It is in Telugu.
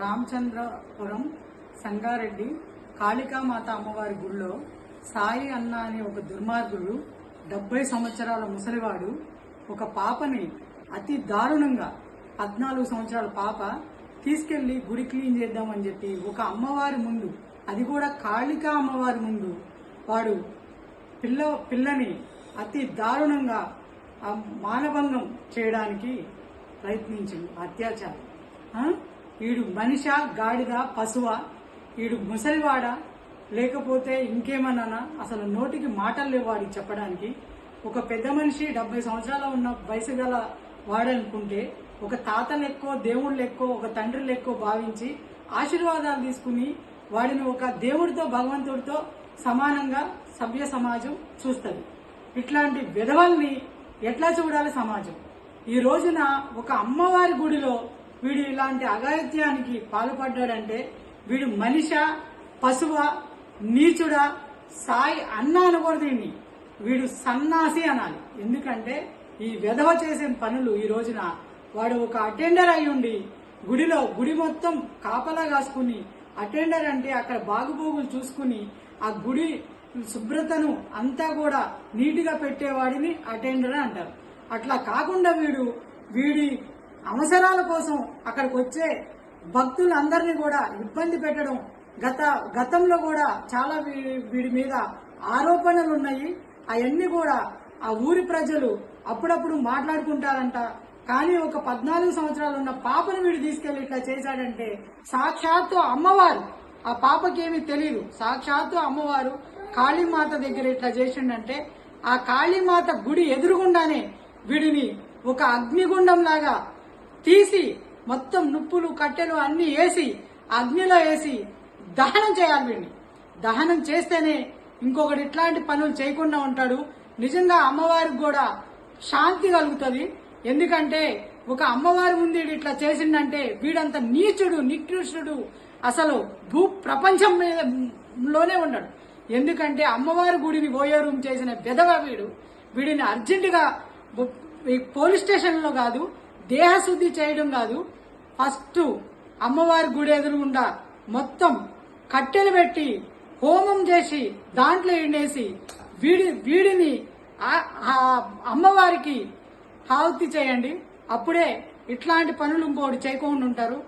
రామచంద్రపురం సంగారెడ్డి కాళికామాత అమ్మవారి గుడిలో సాయి అన్న అనే ఒక దుర్మార్గుడు 70 సంవత్సరాల ముసలివాడు ఒక పాపని అతి దారుణంగా 14 సంవత్సరాల పాప తీసుకెళ్లి గుడి క్లీన్ చేద్దామని చెప్పి ఒక అమ్మవారి ముందు, అది కూడా కాళికా అమ్మవారి ముందు వాడు పిల్లని అతి దారుణంగా మానభంగం చేయడానికి ప్రయత్నించింది. అత్యాచారం. వీడు మనిష, గాడిద, పశువ, వీడు ముసలివాడ లేకపోతే ఇంకేమన్నా? అసలు నోటికి మాటలు లేవు వాడికి చెప్పడానికి. ఒక పెద్ద మనిషి 70 సంవత్సరాల ఉన్న వయసు గల వాడనుకుంటే ఒక తాత లెక్కో, దేవుడు లెక్కో, ఒక తండ్రి లెక్కో భావించి ఆశీర్వాదాలు తీసుకుని వాడిని ఒక దేవుడితో, భగవంతుడితో సమానంగా సభ్య సమాజం చూస్తుంది. ఇట్లాంటి విధవల్ని ఎట్లా చూడాలి సమాజం? ఈ రోజున ఒక అమ్మవారి గుడిలో వీడు ఇలాంటి అఘాయిత్యానికి పాల్పడ్డాడంటే వీడు మనిష, పశువ, నీచుడా, సాయి అన్న అనకూడదు. వీడు సన్నాసి అనాలి. ఎందుకంటే ఈ విధవ చేసే పనులు ఈ రోజున వాడు ఒక అటెండర్ అయి ఉండి గుడి మొత్తం కాపలా కాసుకుని, అటెండర్ అంటే అక్కడ బాగుబోగులు చూసుకుని ఆ గుడి శుభ్రతను అంతా కూడా నీటిగా పెట్టేవాడిని అటెండర్ అంటారు. అట్లా కాకుండా వీడి అవసరాల కోసం అక్కడికి వచ్చే భక్తులందరినీ కూడా ఇబ్బంది పెట్టడం, గతంలో కూడా చాలా వీడి మీద ఆరోపణలు ఉన్నాయి. అవన్నీ కూడా ఆ ఊరి ప్రజలు అప్పుడప్పుడు మాట్లాడుకుంటారంట. కానీ ఒక 14 సంవత్సరాలు ఉన్న పాపను వీడు తీసుకెళ్లి ఇట్లా చేశాడంటే సాక్షాత్తు అమ్మవారు, ఆ పాపకేమీ తెలియదు, సాక్షాత్తు అమ్మవారు కాళీమాత దగ్గర ఇట్లా చేసిండంటే ఆ కాళీమాత గుడి ఎదురుగుండానే వీడిని ఒక అగ్నిగుండం లాగా తీసి మొత్తం నుప్పులు, కట్టెలు అన్ని వేసి అగ్నిలో వేసి దహనం చేయాలి. వీడిని దహనం చేస్తేనే ఇంకొకటి ఇట్లాంటి పనులు చేయకుండా ఉంటాడు. నిజంగా అమ్మవారికి కూడా శాంతి కలుగుతుంది. ఎందుకంటే ఒక అమ్మవారి ముందు ఇట్లా చేసిండంటే వీడంత నీచుడు, నికృష్టుడు అసలు భూ ప్రపంచం లోనే ఉన్నాడు. ఎందుకంటే అమ్మవారి గుడిని ఓయో రూమ్ చేసిన విధవ వీడిని అర్జెంటుగా పోలీస్ స్టేషన్ లో కాదు, దేహశుద్ధి చేయడం కాదు, ఫస్ట్ అమ్మవారి గుడి ఎదురుగుండా మొత్తం కట్టెలు పెట్టి హోమం చేసి దాంట్లో ఎండేసి వీడిని అమ్మవారికి హారతి చేయండి. అప్పుడే ఇట్లాంటి పనులు ఇంకోటి చేయకుండా ఉంటారు.